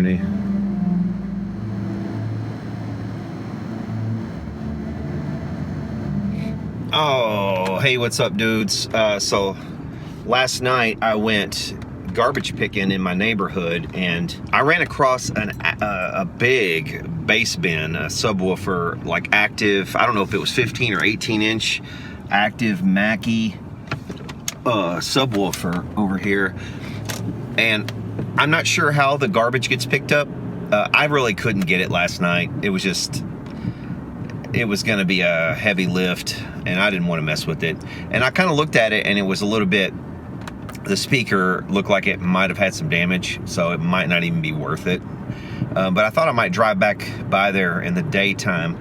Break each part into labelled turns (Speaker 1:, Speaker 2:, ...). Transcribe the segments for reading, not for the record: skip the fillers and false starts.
Speaker 1: journey. Oh, hey, what's up, dudes? So last night I went garbage picking in my neighborhood, and I ran across a big bass bin, a subwoofer, like active, I don't know if it was 15 or 18 inch active Mackie subwoofer over here. And I'm not sure how the garbage gets picked up. I really couldn't get it last night. It was gonna be a heavy lift, and I didn't want to mess with it. And I kind of looked at it, and it was a little bit, the speaker looked like it might have had some damage, so it might not even be worth it. But I thought I might drive back by there in the daytime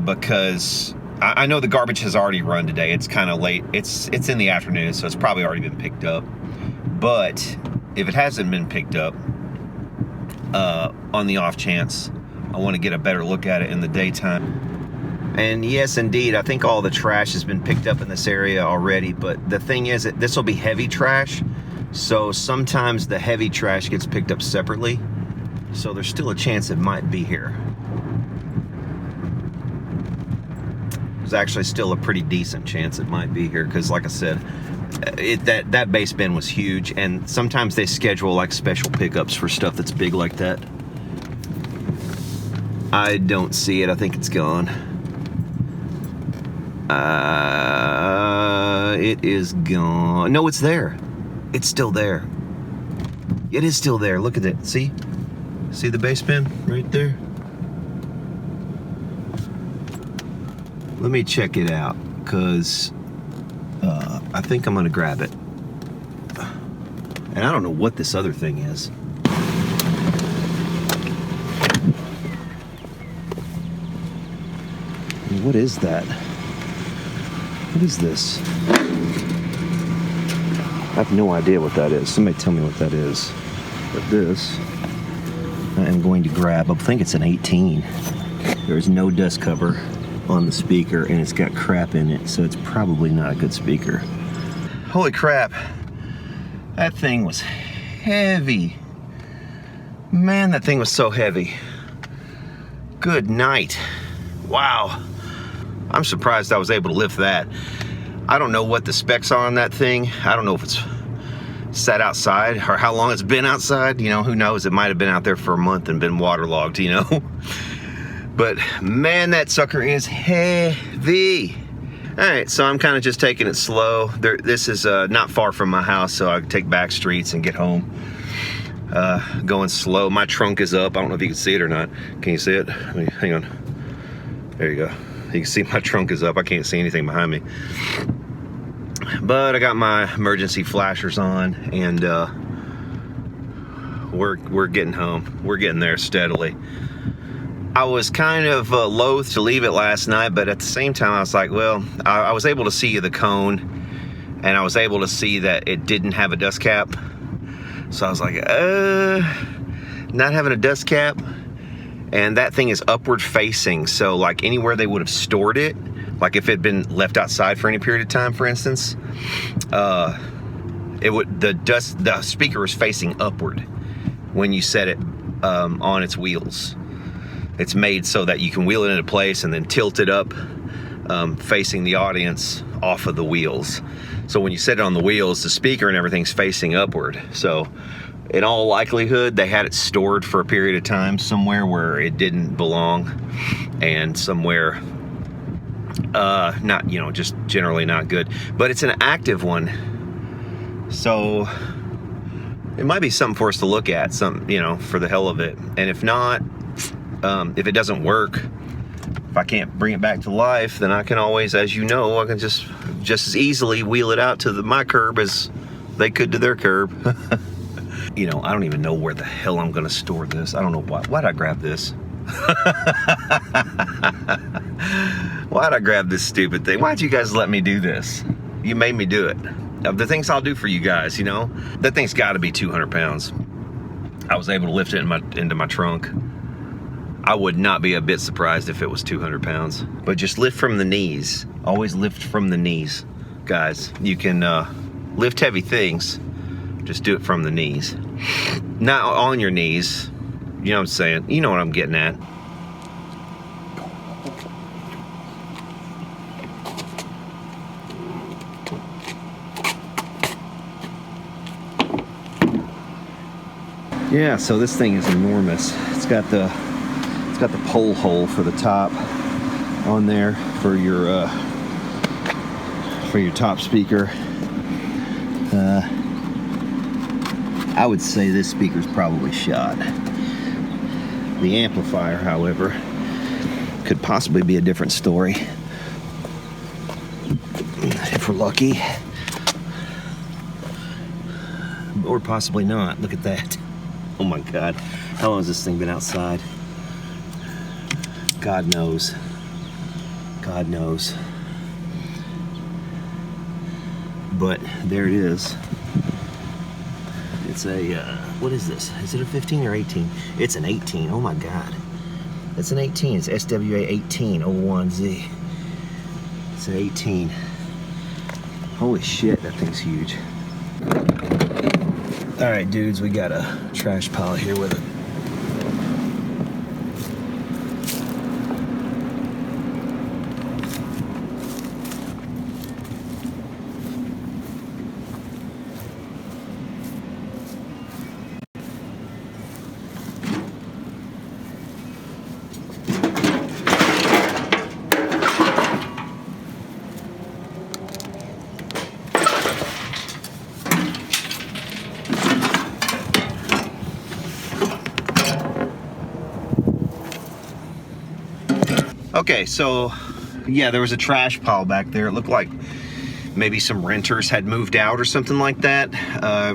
Speaker 1: because I know the garbage has already run today. It's kind of late. It's in the afternoon, so it's probably already been picked up. But if it hasn't been picked up, on the off chance, I want to get a better look at it in the daytime. And yes, indeed, I think all the trash has been picked up in this area already, but the thing is that this will be heavy trash, so sometimes the heavy trash gets picked up separately, so there's still a chance it might be here. There's actually still a pretty decent chance it might be here, because like I said, that bass bin was huge, and sometimes they schedule like special pickups for stuff that's big like that. I don't see it. I think it's gone. It is gone. No, it's there. It's still there. It is still there. Look at it. See the bass bin right there? Let me check it out, because I think I'm gonna grab it. And I don't know what this other thing is. What is that? What is this? I have no idea what that is. Somebody tell me what that is. But this, I am going to grab. I think it's an 18. There's no dust cover on the speaker, and it's got crap in it, so it's probably not a good speaker. Holy crap. That thing was heavy. Man, that thing was so heavy. Good night. Wow. I'm surprised I was able to lift that. I don't know what the specs are on that thing. I don't know if it's sat outside or how long it's been outside. You know, who knows? It might have been out there for a month and been waterlogged, you know? But man, that sucker is heavy. All right, so I'm kind of just taking it slow. This is not far from my house, so I can take back streets and get home. Going slow. My trunk is up. I don't know if you can see it or not. Can you see it? I mean, hang on. There you go. You can see my trunk is up. I can't see anything behind me. But I got my emergency flashers on, and we're getting home. We're getting there steadily. I was kind of loath to leave it last night, but at the same time I was like, well, I was able to see the cone, and I was able to see that it didn't have a dust cap. So I was like, not having a dust cap. And that thing is upward facing, so like anywhere they would have stored it, like if it had been left outside for any period of time, for instance, the speaker was facing upward when you set it on its wheels. It's made so that you can wheel it into place and then tilt it up, facing the audience off of the wheels. So when you set it on the wheels, the speaker and everything's facing upward. So in all likelihood, they had it stored for a period of time somewhere where it didn't belong, and somewhere not, you know, just generally not good. But it's an active one, so it might be something for us to look at, some, you know, for the hell of it. And if not, if it doesn't work, if I can't bring it back to life, then I can always, as you know, I can just as easily wheel it out to my curb as they could to their curb. You know, I don't even know where the hell I'm gonna store this. I don't know why'd I grab this? Why'd I grab this stupid thing? Why'd you guys let me do this? You made me do it. Of the things I'll do for you guys, you know? That thing's gotta be 200 pounds. I was able to lift it into my trunk. I would not be a bit surprised if it was 200 pounds. But just lift from the knees. Always lift from the knees, guys. You can lift heavy things. Just do it from the knees. Not on your knees, You know what I'm saying? You know what I'm getting at. Yeah, so this thing is enormous. It's got the pole hole for the top on there for your top speaker. I would say this speaker's probably shot. The amplifier, however, could possibly be a different story if we're lucky, or possibly not. Look at that. Oh my God, how long has this thing been outside? God knows. God knows. But there it is. It's a, what is this? Is it a 15 or 18? It's an 18, oh my God. It's an 18, it's SWA 1801Z. It's an 18. Holy shit, that thing's huge. All right, dudes, we got a trash pile here with it. Okay, so yeah, there was a trash pile back there. It looked like maybe some renters had moved out or something like that.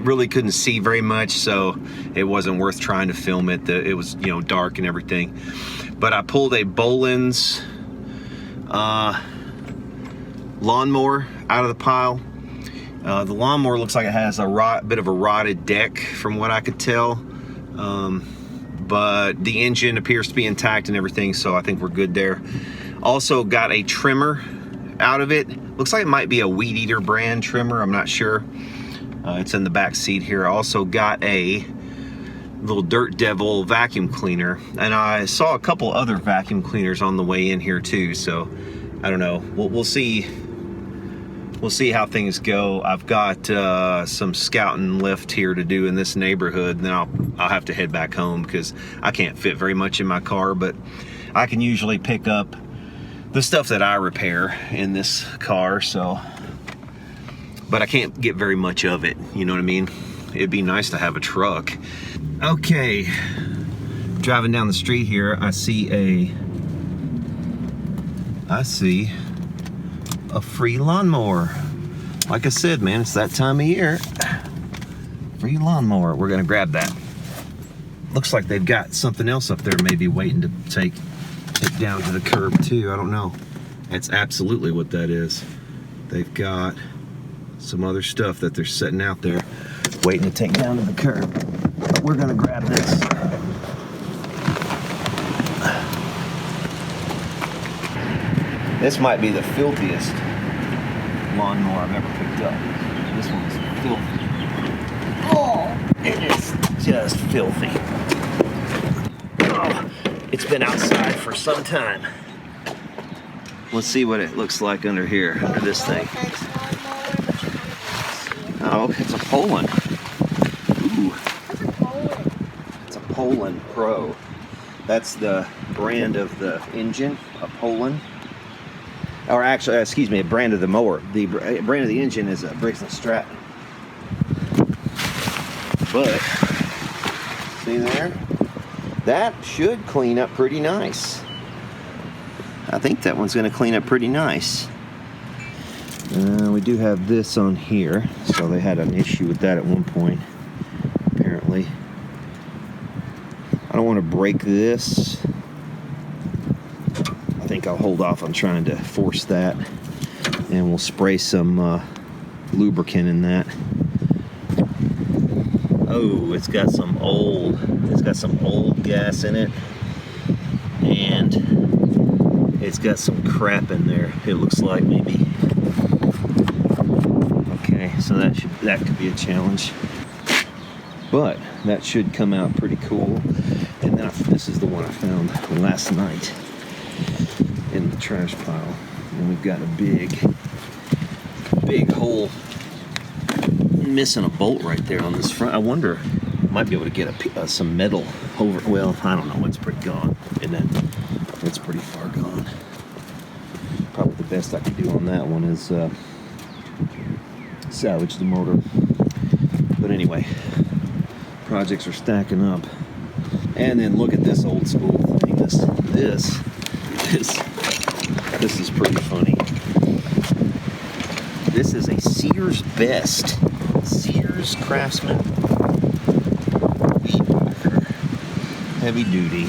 Speaker 1: Really couldn't see very much, so it wasn't worth trying to film it. It was, you know, dark and everything. But I pulled a Boland's lawnmower out of the pile. The lawnmower looks like it has a bit of a rotted deck from what I could tell. But the engine appears to be intact and everything, so I think we're good there. Also got a trimmer out of it. Looks like it might be a Weed Eater brand trimmer, I'm not sure. It's in the back seat here. I also got a little Dirt Devil vacuum cleaner, and I saw a couple other vacuum cleaners on the way in here too, so I don't know. We'll see. We'll see how things go. I've got some scouting left here to do in this neighborhood, and then I'll have to head back home because I can't fit very much in my car, but I can usually pick up the stuff that I repair in this car, so, but I can't get very much of it, you know what I mean? It'd be nice to have a truck. Okay, driving down the street here, I see a free lawnmower. Like I said, man, it's that time of year. Free lawnmower. We're gonna grab that. Looks like they've got something else up there maybe waiting to take it down to the curb too. I don't know. That's absolutely what that is. They've got some other stuff that they're setting out there waiting to take down to the curb. But we're gonna grab this. This might be the filthiest lawnmower I've ever picked up. This one's filthy. Oh, it is just filthy. Oh, it's been outside for some time. Let's see what it looks like under here, under this thing. Oh, it's a Poland. Ooh. It's a Poland Pro. That's the brand of the engine, a Poland. Or actually, excuse me, a brand of the mower. The brand of the engine is a Briggs & Stratton. But, see there? That should clean up pretty nice. I think that one's going to clean up pretty nice. We do have this on here, so they had an issue with that at one point, apparently. I don't want to break this. I think I'll hold off on trying to force that, and we'll spray some lubricant in that. Oh, it's got some old gas in it, and it's got some crap in there. It looks like maybe. Okay, so that could be a challenge, but that should come out pretty cool. And then this is the one I found last night in the trash pile. And we've got a big hole missing a bolt right there on this front. I wonder, might be able to get some metal over. Well, I don't know. It's pretty gone, isn't it? It's pretty far gone. Probably the best I could do on that one is salvage the motor. But anyway, projects are stacking up. And then look at this old school thing. This is pretty funny. This is a Sears Best. Sears Craftsman weed whacker. Heavy duty.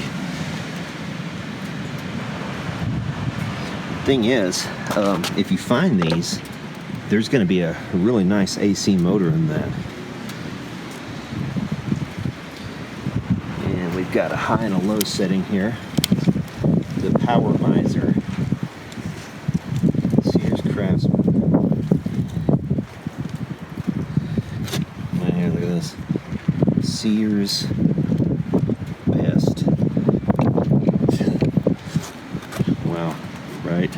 Speaker 1: Thing is, if you find these, there's going to be a really nice AC motor in that. And we've got a high and a low setting here. The power visor. Sears Craftsman. Right here, look at this. Sears Best. Wow, right?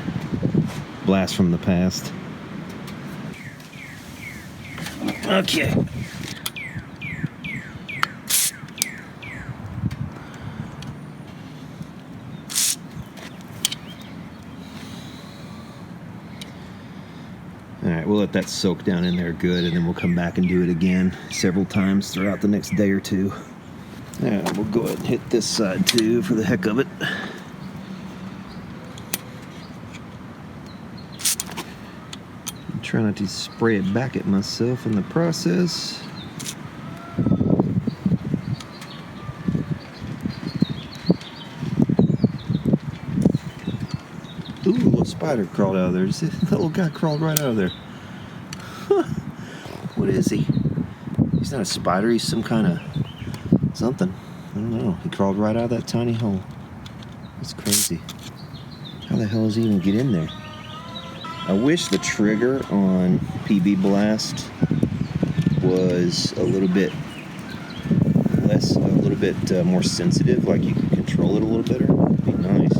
Speaker 1: Blast from the past. Okay. Alright, we'll let that soak down in there good, and then we'll come back and do it again several times throughout the next day or two. Alright, we'll go ahead and hit this side too for the heck of it. Try not to spray it back at myself in the process. Ooh, a little spider crawled out of there. The little guy crawled right out of there. Huh. What is he? He's not a spider, he's some kind of something. I don't know. He crawled right out of that tiny hole. That's crazy. How the hell does he even get in there? I wish the trigger on PB Blast was a little bit less, more sensitive, like you could control it a little better. It'd be nice.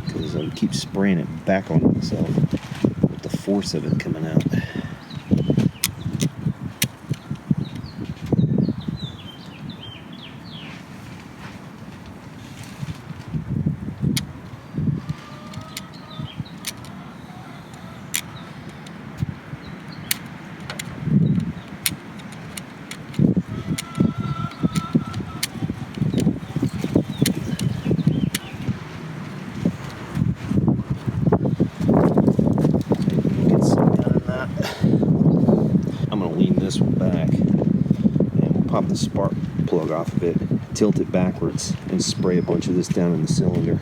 Speaker 1: Because I keep spraying it back on myself with the force of it coming out. This one back, and we'll pop the spark plug off of it, tilt it backwards, and spray a bunch of this down in the cylinder.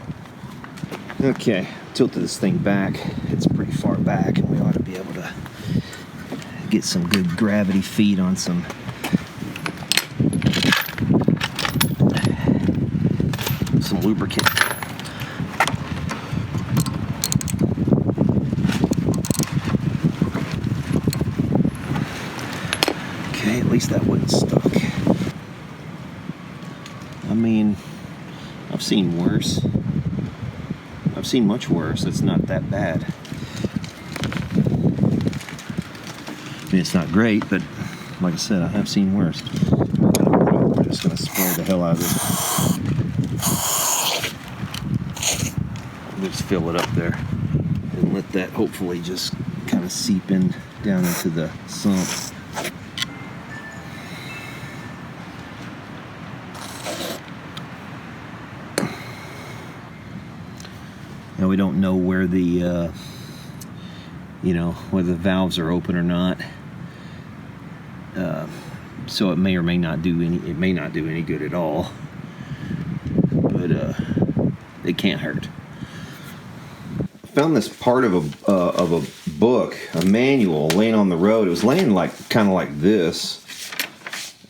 Speaker 1: Okay, tilted this thing back. It's pretty far back, and we ought to be able to get some good gravity feed on some lubricant. At least that wasn't stuck. I mean, I've seen worse. I've seen much worse. It's not that bad. I mean, it's not great, but like I said, I have seen worse. We're just going to spray the hell out of this. Just fill it up there and let that hopefully just kind of seep in down into the sump. Now we don't know where the, whether the valves are open or not. So it may or may not do any. It may not do any good at all. But it can't hurt. I found this part of a book, a manual, laying on the road. It was laying kind of like this,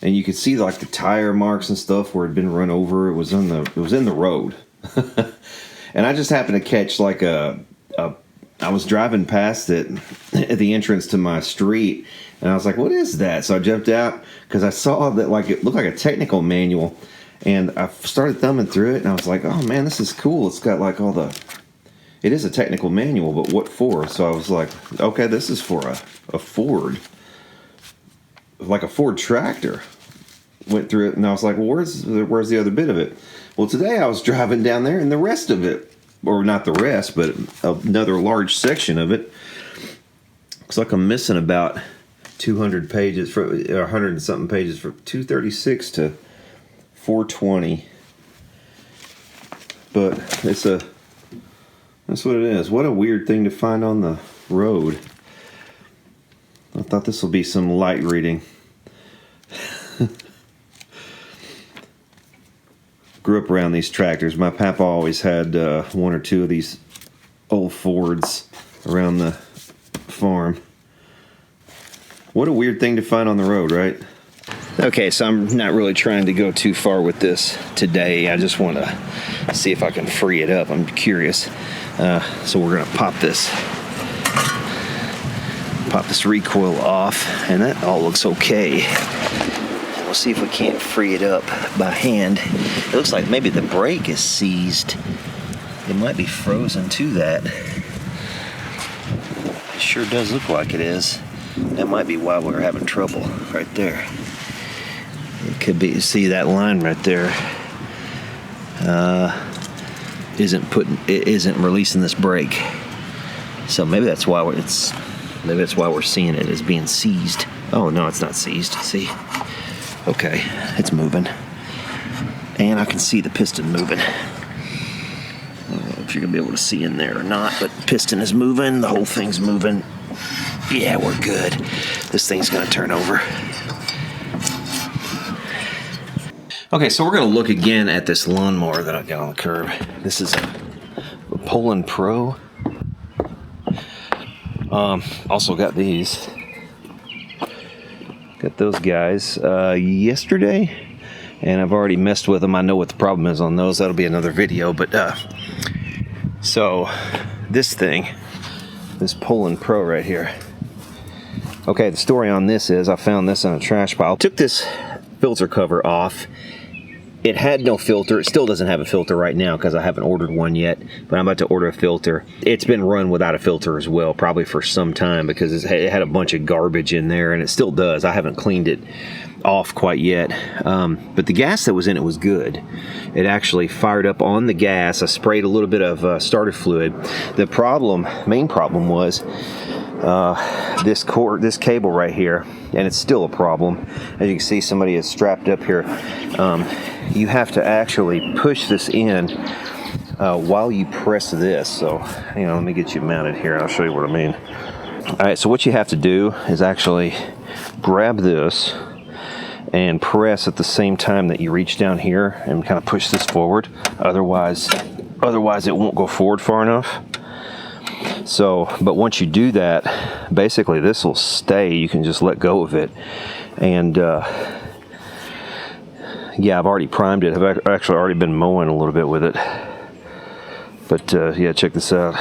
Speaker 1: and you could see like the tire marks and stuff where it had been run over. It was in the road. And I just happened to catch I was driving past it at the entrance to my street, and I was like, what is that? So I jumped out because I saw that it looked like a technical manual, And I started thumbing through it, and I was like, oh man, this is cool. It's got like all the, it is a technical manual, but what for? So I was like, okay, this is for a Ford, like a Ford tractor. Went through it, and I was like, well, where's the other bit of it? Well, today I was driving down there, and the rest of it, or not the rest, but another large section of it, looks like I'm missing about 200 pages, for 100 and something pages, from 236 to 420. But that's what it is. What a weird thing to find on the road. I thought this will be some light reading. Grew up around these tractors. My papa always had one or two of these old Fords around the farm. What a weird thing to find on the road, right? Okay, so I'm not really trying to go too far with this today. I just want to see if I can free it up. I'm curious. So we're going to pop this recoil off, and that all looks okay. We'll see if we can't free it up by hand. It looks like maybe the brake is seized. It might be frozen to that. It sure does look like it is. That might be why we're having trouble right there. It could be, see that line right there isn't releasing this brake. So maybe that's why we're seeing it as being seized. Oh no, it's not seized. See? Okay, it's moving. And I can see the piston moving. I don't know if you're gonna be able to see in there or not, but the piston is moving, the whole thing's moving. Yeah, we're good. This thing's gonna turn over. Okay, so we're gonna look again at this lawnmower that I got on the curb. This is a Poland Pro. Also got these. Got those guys yesterday, and I've already messed with them. I know what the problem is on those. That'll be another video. But so this thing, this Poland Pro right here. Okay, the story on this is I found this in a trash pile. Took this filter cover off. It had no filter. It still doesn't have a filter right now because I haven't ordered one yet, but I'm about to order a filter. It's been run without a filter as well, probably for some time, because it had a bunch of garbage in there, and it still does. I haven't cleaned it off quite yet, but the gas that was in it was good. It actually fired up on the gas. I sprayed a little bit of starter fluid. The main problem was this cable right here, and it's still a problem. As you can see, somebody is strapped up here. You have to actually push this in while you press this. So, let me get you mounted here. I'll show you what I mean. All right, so what you have to do is actually grab this and press at the same time that you reach down here and kind of push this forward. Otherwise it won't go forward far enough. So, but once you do that, basically this will stay. You can just let go of it. And yeah, I've already primed it. I've actually already been mowing a little bit with it. But yeah, check this out.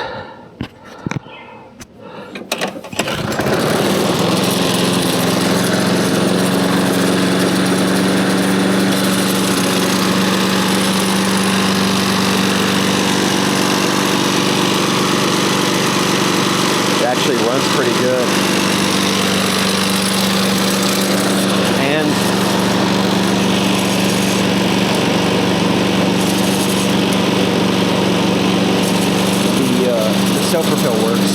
Speaker 1: It actually runs pretty good. And self-propel works.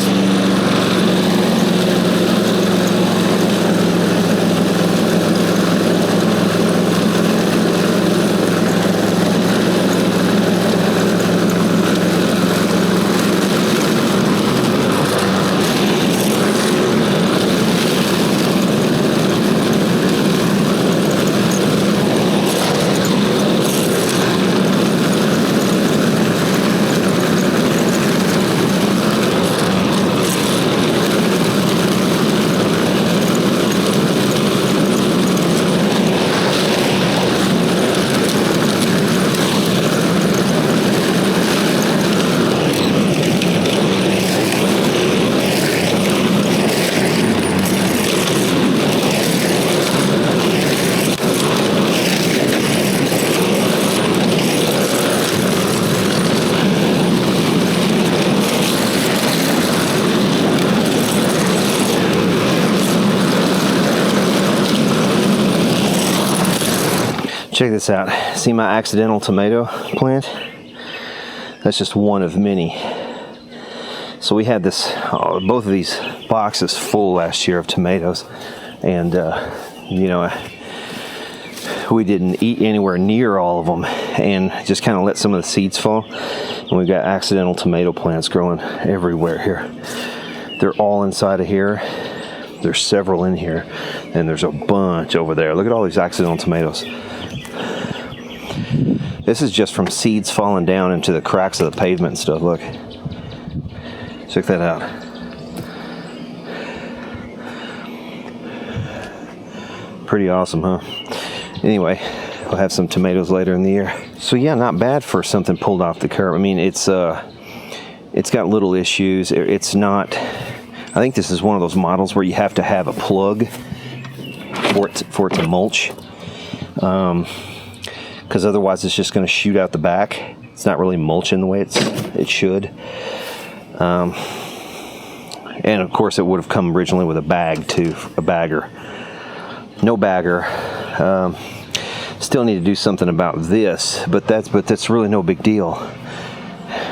Speaker 1: Check this out. See my accidental tomato plant? That's just one of many. So we had this, both of these boxes full last year of tomatoes, and you know, we didn't eat anywhere near all of them, and just kind of let some of the seeds fall. And we've got accidental tomato plants growing everywhere here. They're all inside of here. There's several in here, and there's a bunch over there. Look at all these accidental tomatoes. This is just from seeds falling down into the cracks of the pavement and stuff. Look. Check that out. Pretty awesome, huh? Anyway, we'll have some tomatoes later in the year. So yeah, not bad for something pulled off the curb. I mean, it's got little issues. It's not, I think this is one of those models where you have to have a plug for it to mulch. Because otherwise it's just going to shoot out the back. It's not really mulching the way it should. And of course it would have come originally with a bag too, a bagger. No bagger. Still need to do something about this, but that's really no big deal.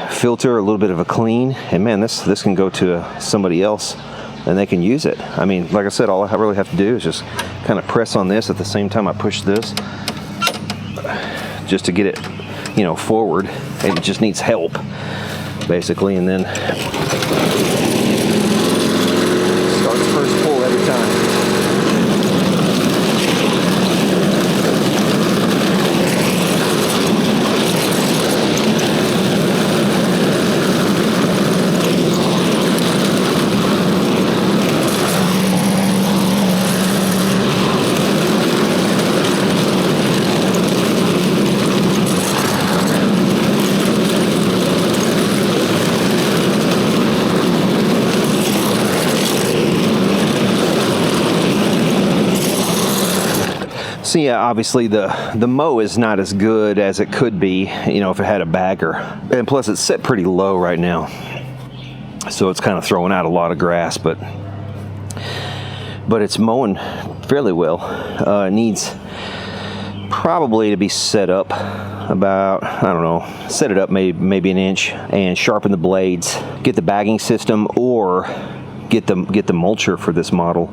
Speaker 1: Filter, a little bit of a clean, and man, this can go to somebody else and they can use it. I mean, like I said, all I really have to do is just kind of press on this at the same time I push this, just to get it, you know, forward. And it just needs help, basically, and then starts first pull every time. So yeah, obviously the mow is not as good as it could be, you know, if it had a bagger. And plus it's set pretty low right now, so it's kind of throwing out a lot of grass, but it's mowing fairly well. It needs probably to be set up about, I don't know, set it up maybe an inch and sharpen the blades, get the bagging system, or get the mulcher for this model.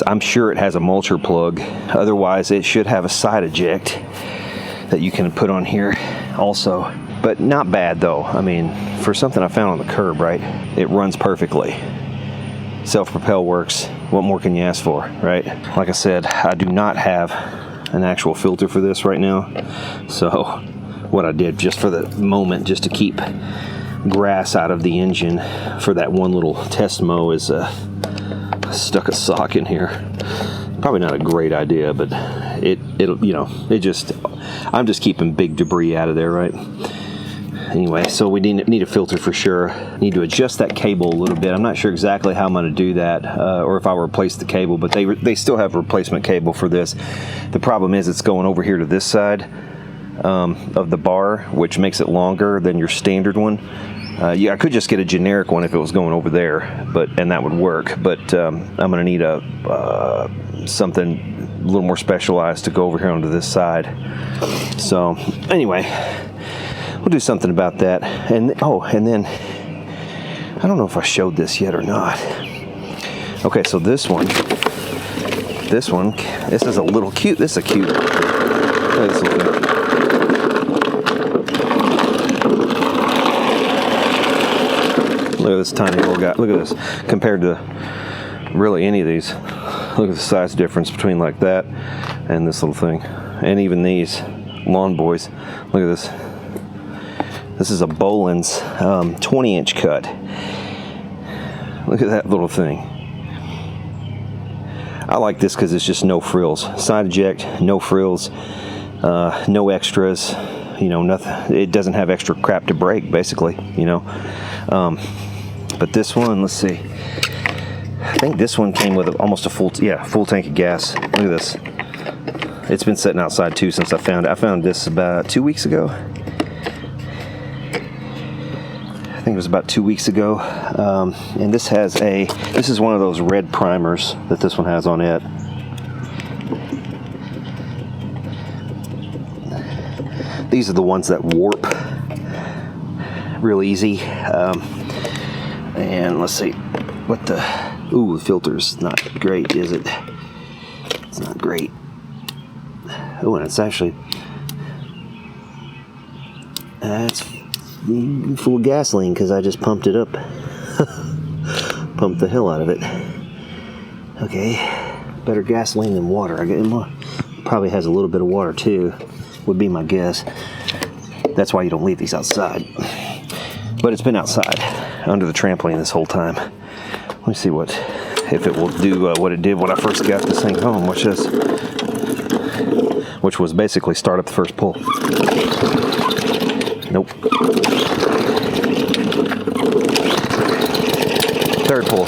Speaker 1: I'm sure it has a mulcher plug. Otherwise it should have a side eject that you can put on here also. But not bad though. I mean, for something I found on the curb, right? It runs perfectly. Self-propel works. What more can you ask for, right? Like I said, I do not have an actual filter for this right now. So what I did just for the moment, just to keep grass out of the engine for that one little test mow, is stuck a sock in here. Probably not a great idea, but it'll, you know, I'm just keeping big debris out of there, right? Anyway, so we need a filter for sure. Need to adjust that cable a little bit. I'm not sure exactly how I'm going to do that, or if I'll replace the cable, but they still have a replacement cable for this. The problem is it's going over here to this side of the bar, which makes it longer than your standard one. Yeah, I could just get a generic one if it was going over there, and that would work. But I'm going to need something a little more specialized to go over here onto this side. So anyway, we'll do something about that. And then I don't know if I showed this yet or not. Okay, so this is a little cute. This is a cute. Look at this little thing. Look at this tiny little guy. Look at this compared to really any of these. Look at the size difference between like that and this little thing, and even these lawn boys. Look at this. This is a Boland's 20-inch cut. Look at that little thing. I like this because it's just no frills. Side eject, no frills, no extras. You know, nothing. It doesn't have extra crap to break, basically. You know. But this one, let's see. I think this one came with almost a full tank of gas. Look at this. It's been sitting outside too since I found it. I found this about 2 weeks ago. I think it was about 2 weeks ago. And this is one of those red primers that this one has on it. These are the ones that warp real easy. And let's see what the, ooh, the filter's not great, is it? It's not great. Oh, and it's actually, it's full of gasoline because I just pumped it up. Pumped the hell out of it. Okay, better gasoline than water. I get more. Probably has a little bit of water too, would be my guess. That's why you don't leave these outside. But it's been outside under the trampoline this whole time. Let me see what, if it will do what it did when I first got this thing home. Watch this. Which was basically start up the first pull. Nope. Third pull.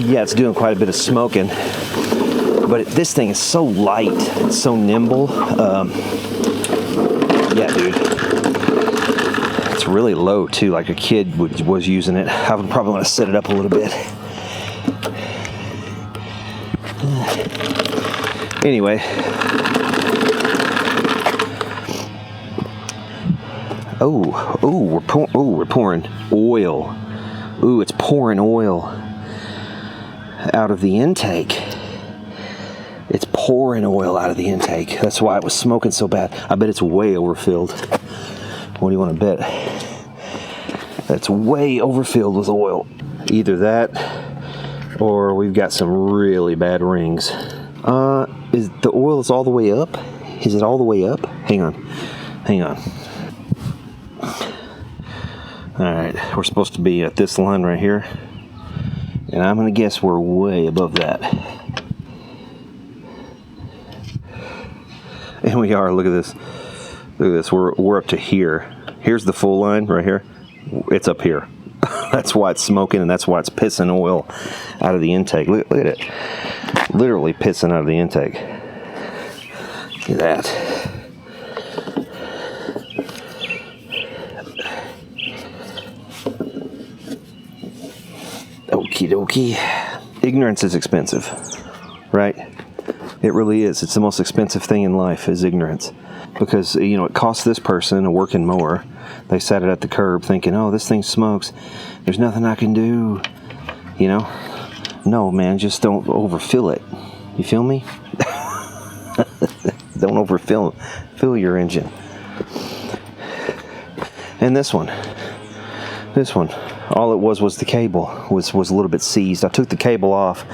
Speaker 1: Yeah, it's doing quite a bit of smoking, but this thing is so light, it's so nimble. Yeah, dude, it's really low too, like a kid was using it. I would probably want to set it up a little bit. Anyway, we're pouring oil. Ooh, it's pouring oil out of the intake. It's pouring oil out of the intake. That's why it was smoking so bad. I bet it's way overfilled. What do you want to bet? That's way overfilled with oil. Either that or we've got some really bad rings. Is the oil is all the way up? Is it all the way up? Hang on. Alright, we're supposed to be at this line right here. And I'm going to guess we're way above that. And we are, look at this. Look at this, we're up to here. Here's the full line right here. It's up here. That's why it's smoking, and that's why it's pissing oil out of the intake. Look at it. Literally pissing out of the intake. Look at that. Okie dokie. Ignorance is expensive, right? It really is. It's the most expensive thing in life is ignorance. Because, you know, it costs this person a working mower. They sat it at the curb thinking, oh, this thing smokes. There's nothing I can do. You know? No, man, just don't overfill it. You feel me? Don't overfill your engine. And this one, all it was the cable was a little bit seized. I took the cable off.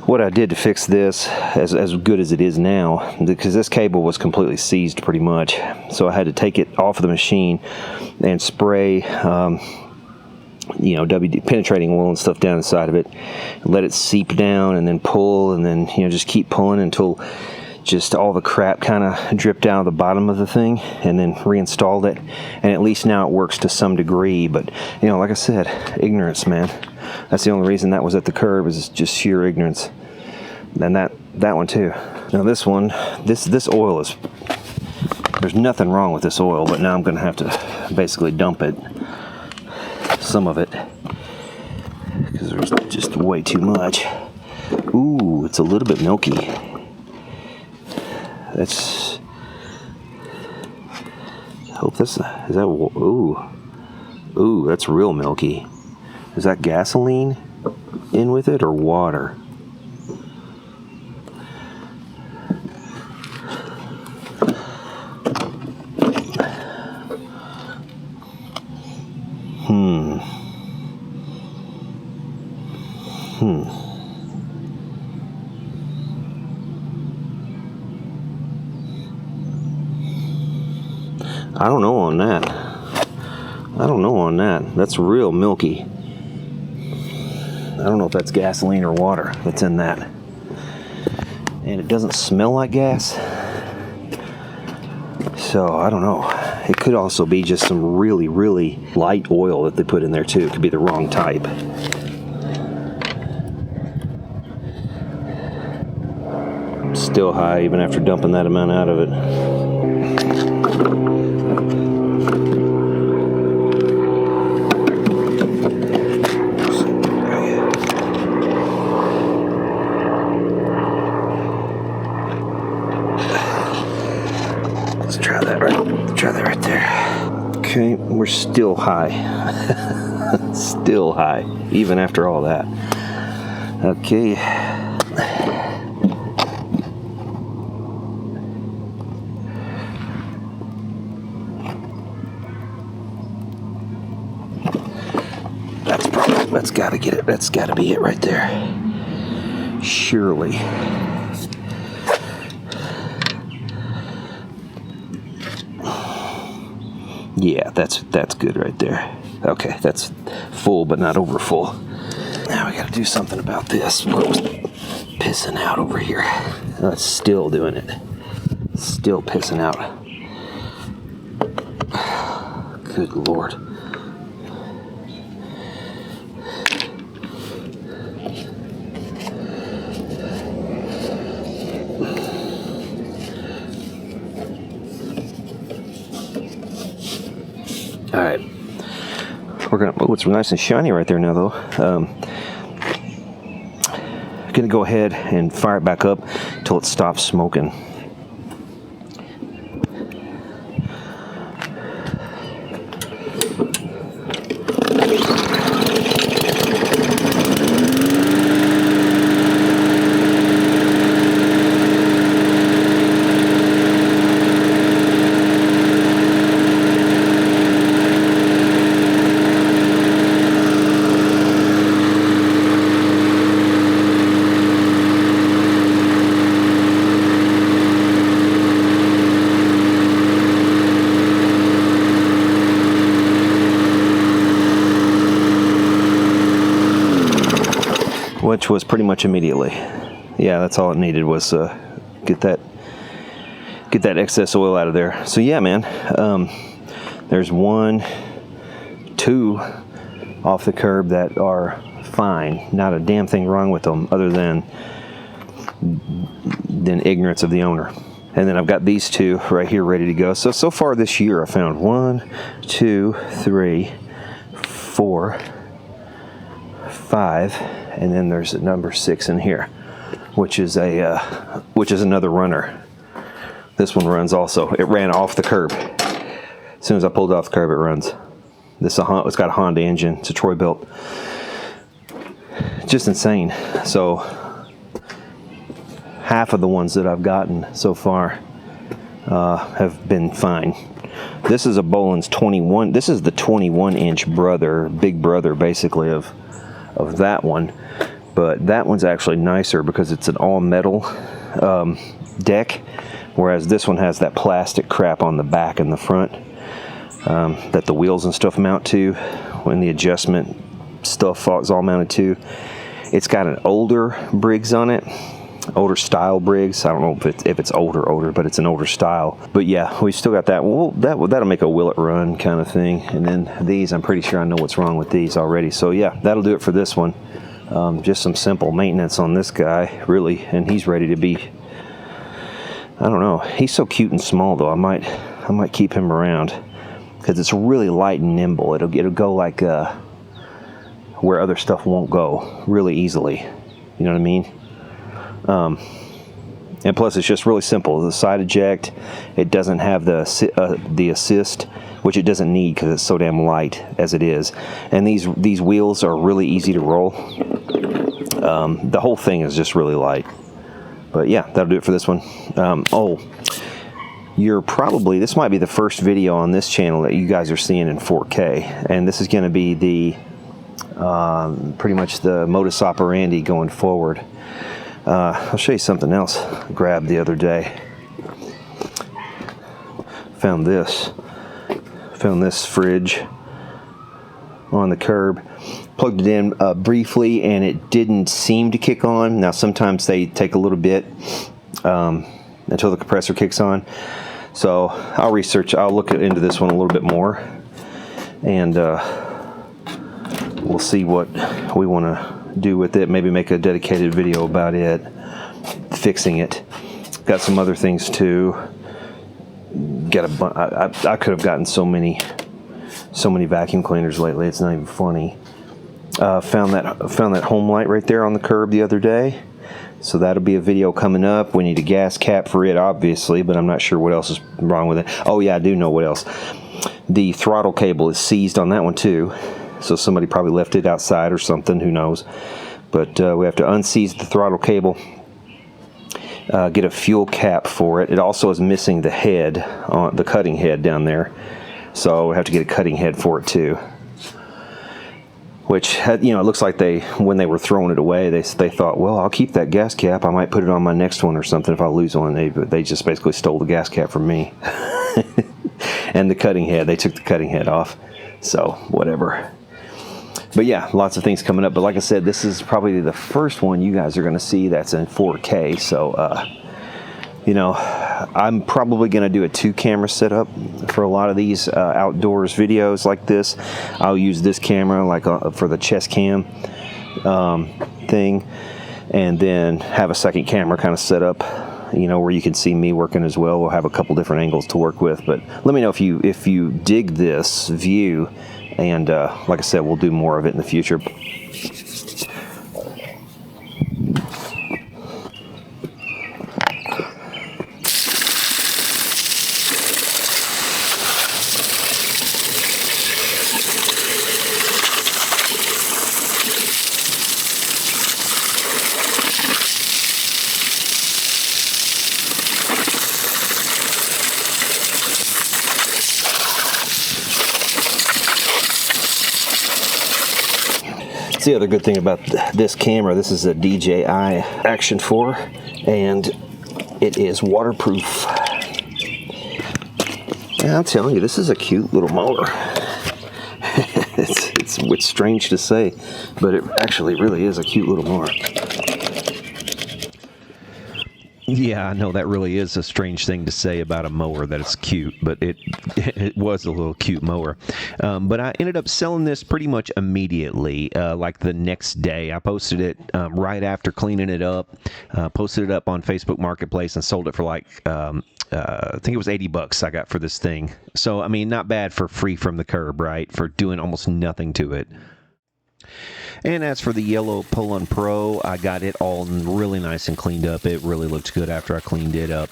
Speaker 1: What I did to fix this, as good as it is now, because this cable was completely seized pretty much, so I had to take it off of the machine and spray, you know, WD penetrating oil and stuff down inside of it, let it seep down, and then pull, and then, you know, just keep pulling until just all the crap kind of dripped out of the bottom of the thing, and then reinstalled it. And at least now it works to some degree. But, you know, like I said, ignorance, man. That's the only reason that was at the curb, is just sheer ignorance. And that one too. Now this one, this oil is, There's nothing wrong with this oil, but now I'm going to have to basically dump it, some of it, because there's just way too much. Ooh, it's a little bit milky. That's, I hope this, is that, ooh, that's real milky. Is that gasoline in with it or water? I don't know on that. I don't know on that. That's real milky. I don't know if that's gasoline or water that's in that. And it doesn't smell like gas. So, I don't know. It could also be just some really, really light oil that they put in there too. It could be the wrong type. Still high even after dumping that amount out of it. Try that right there. Okay, we're still high. Still high, even after all that. Okay. That's gotta get it. That's gotta be it right there. Surely. Yeah, that's good right there. Okay, that's full but not over full. Now we gotta do something about this. What was pissing out over here? Oh, it's still doing it. Still pissing out. Good Lord. All right, we're gonna. Oh, it's nice and shiny right there now, though. Gonna go ahead and fire it back up until it stops smoking. Which was pretty much immediately. Yeah, that's all it needed was get that excess oil out of there. So yeah, man, there's 1, 2 off the curb that are fine. Not a damn thing wrong with them other than ignorance of the owner. And then I've got these 2 right here ready to go. So far this year I found 1, 2, 3, 4, 5, and then there's a number 6 in here, which is another runner. This one runs also. It ran off the curb. As soon as I pulled it off the curb, it runs. It's got a Honda engine. It's a Troy built. Just insane. So half of the ones that I've gotten so far have been fine. This is a Boland's 21. This is the 21-inch brother, big brother, basically of that one. But that one's actually nicer because it's an all-metal deck, whereas this one has that plastic crap on the back and the front that the wheels and stuff mount to when the adjustment stuff is all mounted to. It's got an older Briggs on it, older style Briggs. I don't know if it's older, but it's an older style. But yeah, we still got that. Well, that'll make a will it run kind of thing. And then these, I'm pretty sure I know what's wrong with these already. So yeah, that'll do it for this one. Just some simple maintenance on this guy, really, and he's ready to be, I don't know, he's so cute and small though, I might I might keep him around because it's really light and nimble. It'll go like where other stuff won't go really easily. You know what I mean? And plus, it's just really simple. The side eject, it doesn't have the assist, which it doesn't need because it's so damn light as it is. And these wheels are really easy to roll. The whole thing is just really light. But yeah, that'll do it for this one. This might be the first video on this channel that you guys are seeing in 4K. And this is going to be the pretty much the modus operandi going forward. I'll show you something else I grabbed the other day. Found this fridge on the curb. Plugged it in briefly and it didn't seem to kick on. Now sometimes they take a little bit until the compressor kicks on. So I'll look into this one a little bit more, and we'll see what we want to do with it. Maybe make a dedicated video about it, fixing it. Got some other things too. I could have gotten so many vacuum cleaners lately. It's not even funny. Found that home light right there on the curb the other day. So that'll be a video coming up. We need a gas cap for it, obviously, but I'm not sure what else is wrong with it. Oh yeah, I do know what else. The throttle cable is seized on that one too. So somebody probably left it outside or something, who knows. But we have to unseize the throttle cable, get a fuel cap for it. It also is missing the head, the cutting head down there. So we have to get a cutting head for it too. Which, it looks like when they were throwing it away, they thought, well, I'll keep that gas cap. I might put it on my next one or something if I lose one. They just basically stole the gas cap from me. And the cutting head, they took the cutting head off. So, whatever. But yeah, lots of things coming up. But like I said, this is probably the first one you guys are going to see that's in 4K. So, I'm probably going to do a 2-camera setup for a lot of these outdoors videos like this. I'll use this camera like for the chest cam thing, and then have a second camera kind of set up, where you can see me working as well. We'll have a couple different angles to work with. But let me know if you dig this view. And like I said, we'll do more of it in the future. That's the other good thing about this camera. This is a DJI Action 4, and it is waterproof. And I'm telling you, this is a cute little mower. It's strange to say, but it actually really is a cute little mower. Yeah, I know that really is a strange thing to say about a mower, that it's cute, but it was a little cute mower. But I ended up selling this pretty much immediately, like the next day. I posted it right after cleaning it up, posted it up on Facebook Marketplace and sold it for like, I think it was $80 I got for this thing. So, I mean, not bad for free from the curb, right? For doing almost nothing to it. And as for the yellow Pull-On Pro, I got it all really nice and cleaned up. It really looked good after I cleaned it up.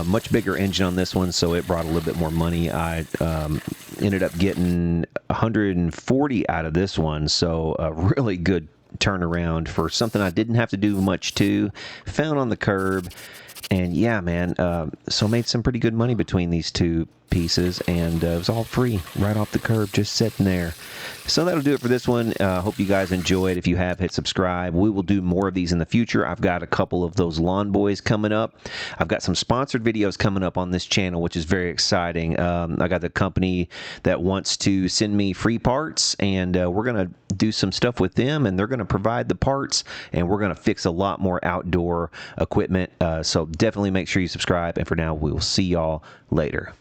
Speaker 1: Much bigger engine on this one, so it brought a little bit more money. I ended up getting $140 out of this one, so a really good turnaround for something I didn't have to do much to. Found on the curb. And yeah, man, so made some pretty good money between these two pieces, and it was all free right off the curb, just sitting there. So that'll do it for this one. Hope you guys enjoyed. If you have, hit subscribe. We will do more of these in the future. I've got a couple of those lawn boys coming up. I've got some sponsored videos coming up on this channel, which is very exciting. I got the company that wants to send me free parts, and we're going to do some stuff with them, and they're going to provide the parts, and we're going to fix a lot more outdoor equipment. So definitely make sure you subscribe, and for now, we will see y'all later.